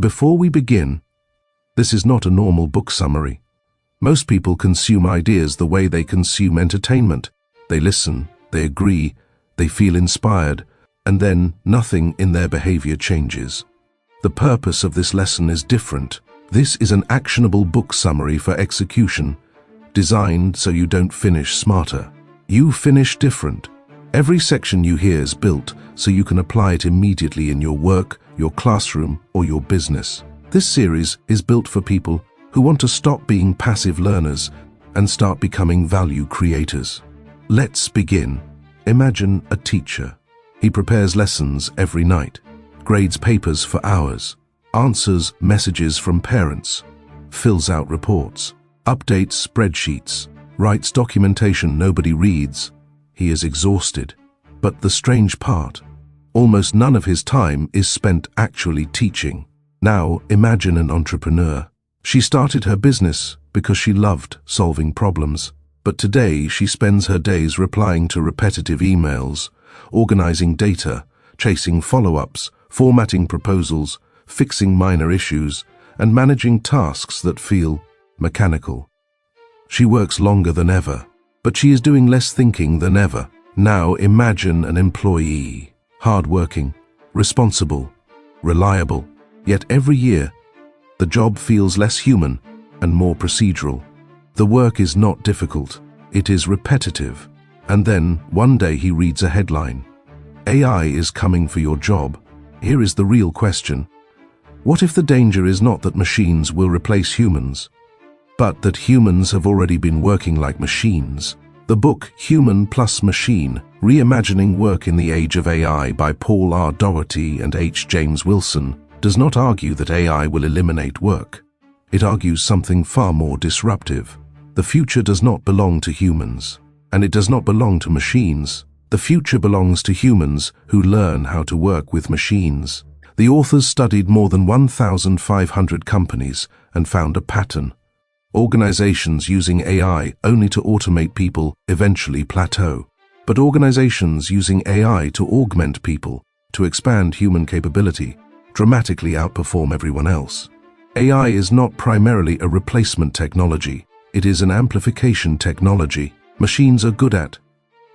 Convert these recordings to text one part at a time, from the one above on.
Before we begin, this is not a normal book summary. Most people consume ideas the way they consume entertainment. They listen, they agree, they feel inspired, and then nothing in their behavior changes. The purpose of this lesson is different. This is an actionable book summary for execution, designed so you don't finish smarter. You finish different. Every section you hear is built so you can apply it immediately in your work, your classroom, or your business. This series is built for people who want to stop being passive learners and start becoming value creators. Let's begin. Imagine a teacher. He prepares lessons every night, grades papers for hours, answers messages from parents, fills out reports, updates spreadsheets, writes documentation nobody reads. He is exhausted. But the strange part, almost none of his time is spent actually teaching. Now imagine an entrepreneur. She started her business because she loved solving problems. But today she spends her days replying to repetitive emails, organizing data, chasing follow-ups, formatting proposals, fixing minor issues, and managing tasks that feel mechanical. She works longer than ever, but she is doing less thinking than ever. Now imagine an employee, hardworking, responsible, reliable, yet every year, the job feels less human and more procedural. The work is not difficult, it is repetitive. And then, one day he reads a headline. AI is coming for your job. Here is the real question. What if the danger is not that machines will replace humans, but that humans have already been working like machines? The book Human plus Machine, Reimagining Work in the Age of AI by Paul R. Daugherty and H. James Wilson does not argue that AI will eliminate work. It argues something far more disruptive. The future does not belong to humans, and it does not belong to machines. The future belongs to humans who learn how to work with machines. The authors studied more than 1,500 companies and found a pattern. Organizations using AI only to automate people eventually plateau. But organizations using AI to augment people, to expand human capability, dramatically outperform everyone else. AI is not primarily a replacement technology. It is an amplification technology. Machines are good at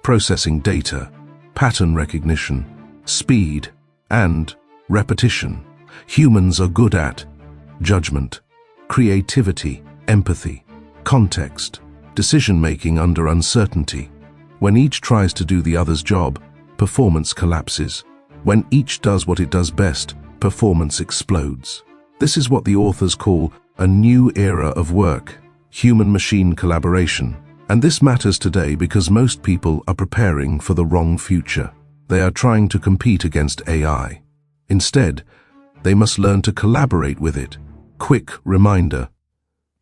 processing data, pattern recognition, speed, and repetition. Humans are good at judgment, creativity, empathy, context, decision-making under uncertainty. When each tries to do the other's job, performance collapses. When each does what it does best, performance explodes. This is what the authors call a new era of work, human-machine collaboration. And this matters today because most people are preparing for the wrong future. They are trying to compete against AI. Instead, they must learn to collaborate with it. Quick reminder: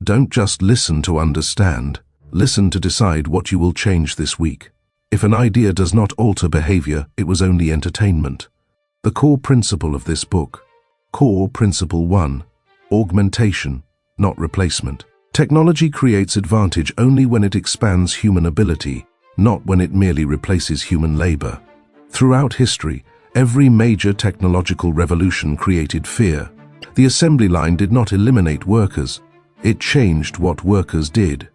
don't just listen to understand. Listen to decide what you will change this week. If an idea does not alter behavior, it was only entertainment. The core principle of this book. Core Principle 1. Augmentation, not replacement. Technology creates advantage only when it expands human ability, not when it merely replaces human labor. Throughout history, every major technological revolution created fear. The assembly line did not eliminate workers. It changed what workers did.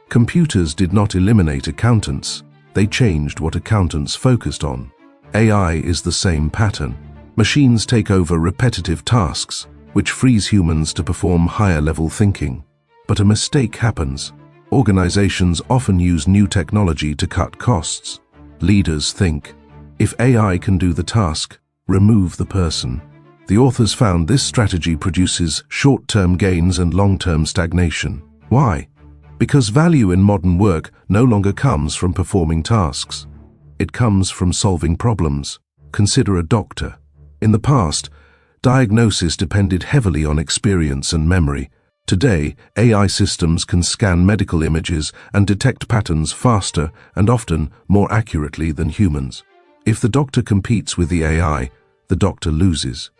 Computers did not eliminate accountants. They changed what accountants focused on. AI is the same pattern. Machines take over repetitive tasks, which frees humans to perform higher-level thinking. But a mistake happens. Organizations often use new technology to cut costs. Leaders think, if AI can do the task, remove the person. The authors found this strategy produces short-term gains and long-term stagnation. Why? Because value in modern work no longer comes from performing tasks. It comes from solving problems. Consider a doctor. In the past, diagnosis depended heavily on experience and memory. Today, AI systems can scan medical images and detect patterns faster and often more accurately than humans. If the doctor competes with the AI, the doctor loses.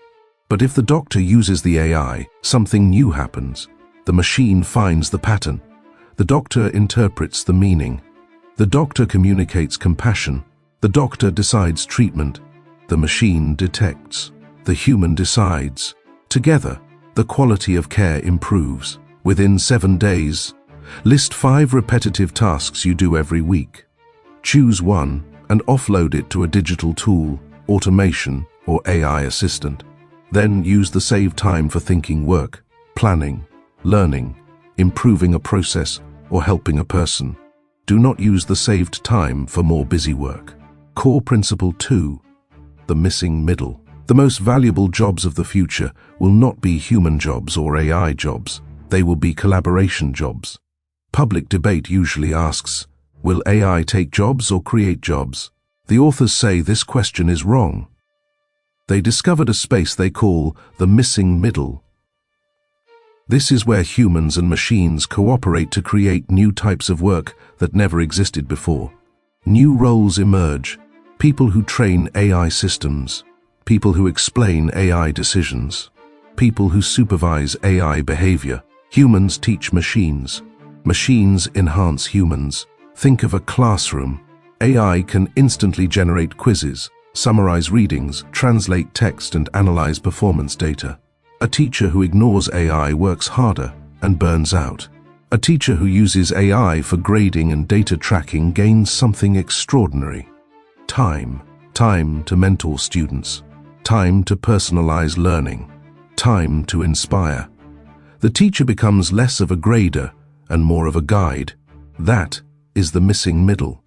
But if the doctor uses the AI, something new happens. The machine finds the pattern. The doctor interprets the meaning. The doctor communicates compassion. The doctor decides treatment. The machine detects. The human decides. Together, the quality of care improves. Within 7 days, list 5 repetitive tasks you do every week. Choose one and offload it to a digital tool, automation, or AI assistant. Then use the saved time for thinking work, planning, learning, improving a process, or helping a person. Do not use the saved time for more busy work. Core Principle 2. The missing middle. The most valuable jobs of the future will not be human jobs or AI jobs. They will be collaboration jobs. Public debate usually asks, will AI take jobs or create jobs? The authors say this question is wrong. They discovered a space they call the missing middle. This is where humans and machines cooperate to create new types of work that never existed before. New roles emerge: people who train AI systems, people who explain AI decisions, people who supervise AI behavior. Humans teach machines. Machines enhance humans. Think of a classroom. AI can instantly generate quizzes, summarize readings, translate text, and analyze performance data. A teacher who ignores AI works harder and burns out. A teacher who uses AI for grading and data tracking gains something extraordinary: time. Time to mentor students. Time to personalize learning. Time to inspire. The teacher becomes less of a grader and more of a guide. That is the missing middle.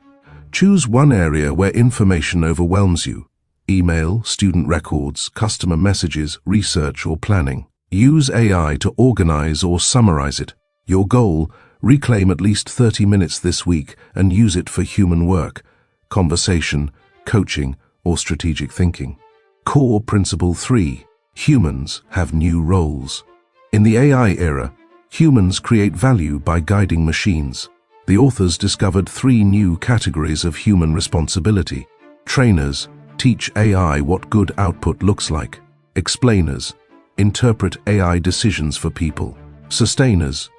Choose one area where information overwhelms you: email, student records, customer messages, research, or planning. Use AI to organize or summarize it. Your goal: reclaim at least 30 minutes this week and use it for human work, conversation, coaching, or strategic thinking. Core Principle 3. Humans have new roles. In the AI era, humans create value by guiding machines. The authors discovered 3 new categories of human responsibility. Trainers teach AI what good output looks like. Explainers interpret AI decisions for people. Sustainers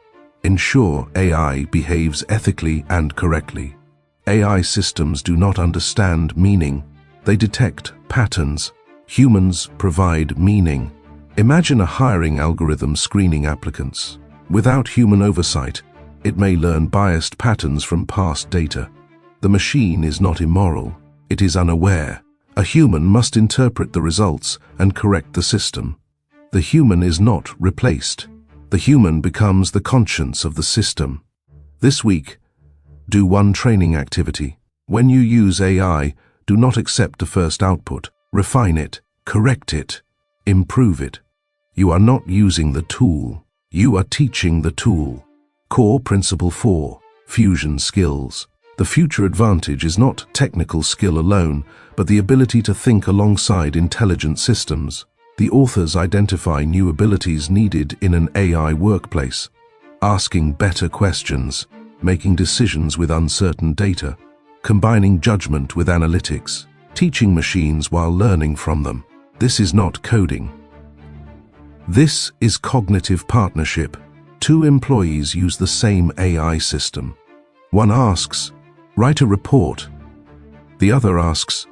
ensure AI behaves ethically and correctly. AI systems do not understand meaning. They detect patterns. Humans provide meaning. Imagine a hiring algorithm screening applicants. Without human oversight, it may learn biased patterns from past data. The machine is not immoral. It is unaware. A human must interpret the results and correct the system. The human is not replaced. The human becomes the conscience of the system. This week, do one training activity. When you use AI, do not accept the first output. Refine it, correct it, improve it. You are not using the tool. You are teaching the tool. Core Principle 4. Fusion skills. The future advantage is not technical skill alone, but the ability to think alongside intelligent systems. The authors identify new abilities needed in an AI workplace: asking better questions, making decisions with uncertain data, combining judgment with analytics, teaching machines while learning from them. This is not coding. This is cognitive partnership. 2 employees use the same AI system. One asks, write a report. The other asks,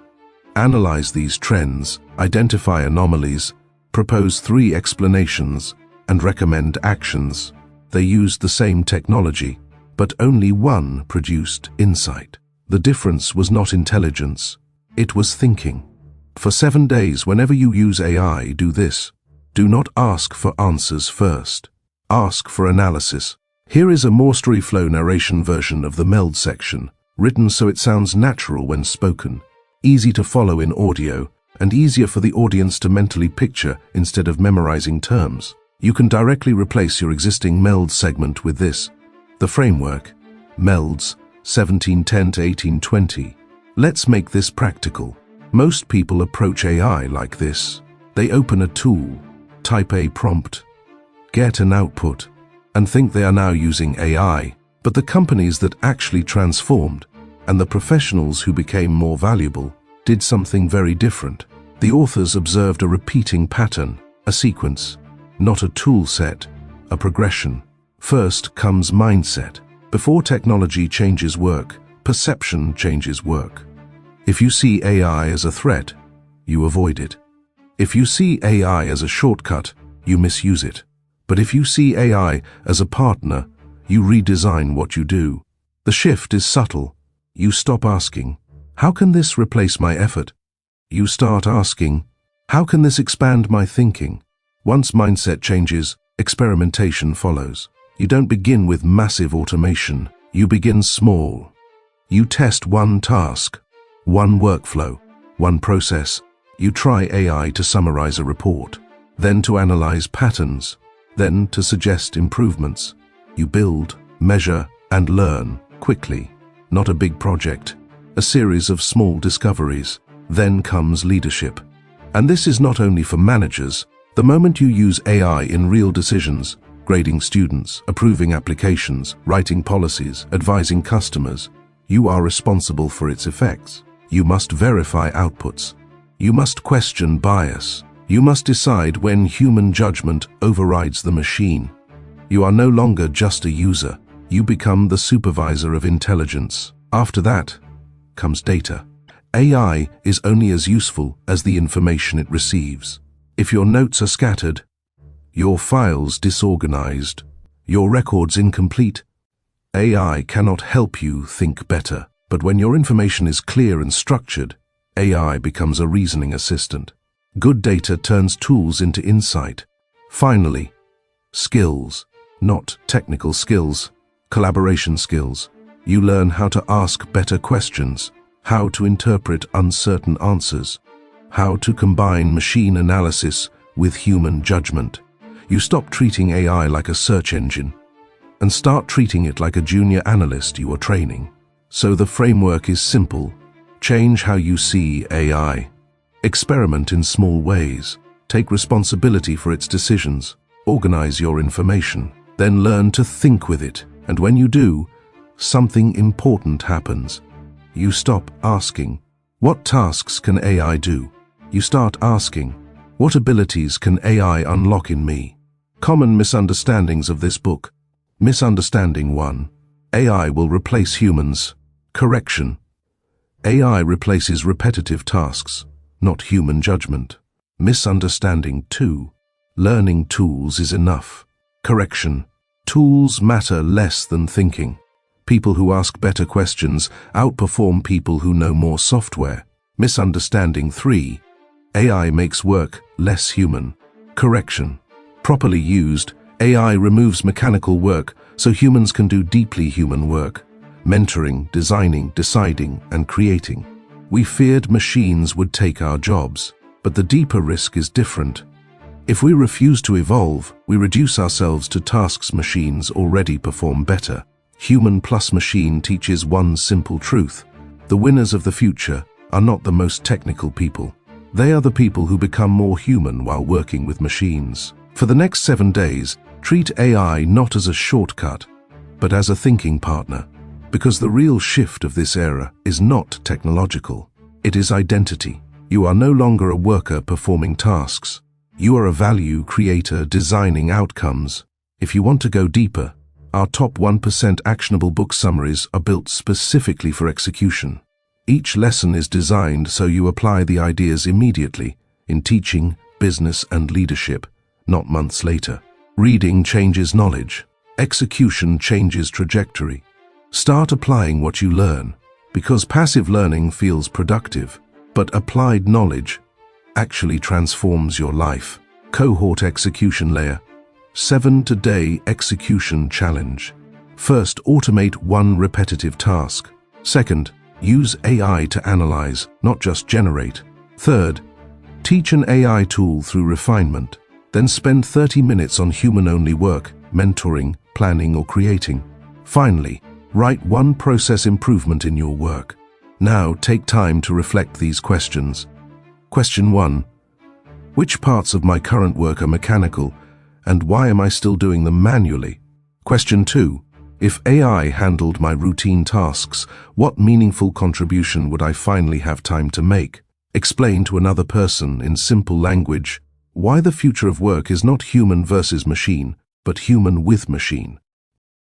analyze these trends, identify anomalies, propose 3 explanations, and recommend actions. They used the same technology, but only one produced insight. The difference was not intelligence, it was thinking. For 7 days, whenever you use AI, do this. Do not ask for answers first. Ask for analysis. Here is a more story-flow narration version of the MELD section, written so it sounds natural when spoken, easy to follow in audio, and easier for the audience to mentally picture instead of memorizing terms. You can directly replace your existing MELD segment with this. The framework: MELDs, 1710 to 1820. Let's make this practical. Most people approach AI like this. They open a tool, type a prompt, get an output, and think they are now using AI. But the companies that actually transformed, and the professionals who became more valuable, did something very different. The authors observed a repeating pattern, a sequence, not a tool set, a progression. First comes mindset. Before technology changes work, perception changes work. If you see AI as a threat, you avoid it. If you see AI as a shortcut, you misuse it. But if you see AI as a partner, you redesign what you do. The shift is subtle. You stop asking, "How can this replace my effort?" You start asking, "How can this expand my thinking?" Once mindset changes, experimentation follows. You don't begin with massive automation. You begin small. You test one task, one workflow, one process. You try AI to summarize a report, then to analyze patterns, then to suggest improvements. You build, measure, and learn quickly. Not a big project, a series of small discoveries. Then comes leadership. And this is not only for managers. The moment you use AI in real decisions, grading students, approving applications, writing policies, advising customers, you are responsible for its effects. You must verify outputs. You must question bias. You must decide when human judgment overrides the machine. You are no longer just a user. You become the supervisor of intelligence. After that comes data. AI is only as useful as the information it receives. If your notes are scattered, your files disorganized, your records incomplete, AI cannot help you think better. But when your information is clear and structured, AI becomes a reasoning assistant. Good data turns tools into insight. Finally, skills, not technical skills, collaboration skills. You learn how to ask better questions, how to interpret uncertain answers, how to combine machine analysis with human judgment. You stop treating AI like a search engine and start treating it like a junior analyst you are training. So the framework is simple. Change how you see AI. Experiment in small ways. Take responsibility for its decisions. Organize your information. Then learn to think with it. And when you do, something important happens. You stop asking, "What tasks can AI do?" You start asking, "What abilities can AI unlock in me?" Common misunderstandings of this book. Misunderstanding 1. AI will replace humans. Correction. AI replaces repetitive tasks, not human judgment. Misunderstanding 2. Learning tools is enough. Correction. Tools matter less than thinking. People who ask better questions outperform people who know more software. Misunderstanding 3. AI makes work less human. Correction. Properly used, AI removes mechanical work so humans can do deeply human work. Mentoring, designing, deciding, and creating. We feared machines would take our jobs, but the deeper risk is different. If we refuse to evolve, we reduce ourselves to tasks machines already perform better. Human plus machine teaches one simple truth. The winners of the future are not the most technical people. They are the people who become more human while working with machines. For the next 7 days, treat AI not as a shortcut, but as a thinking partner. Because the real shift of this era is not technological. It is identity. You are no longer a worker performing tasks. You are a value creator designing outcomes. If you want to go deeper, our top 1% actionable book summaries are built specifically for execution. Each lesson is designed so you apply the ideas immediately in teaching, business, and leadership, not months later. Reading changes knowledge. Execution changes trajectory. Start applying what you learn, because passive learning feels productive, but applied knowledge actually transforms your life. Cohort execution layer. 7-day execution challenge. First, automate one repetitive task. Second, use AI to analyze, not just generate. Third, teach an AI tool through refinement. Then spend 30 minutes on human-only work, mentoring, planning, or creating. Finally, write one process improvement in your work. Now take time to reflect these questions. Question 1. Which parts of my current work are mechanical, and why am I still doing them manually? Question 2. If AI handled my routine tasks, what meaningful contribution would I finally have time to make? Explain to another person in simple language why the future of work is not human versus machine, but human with machine.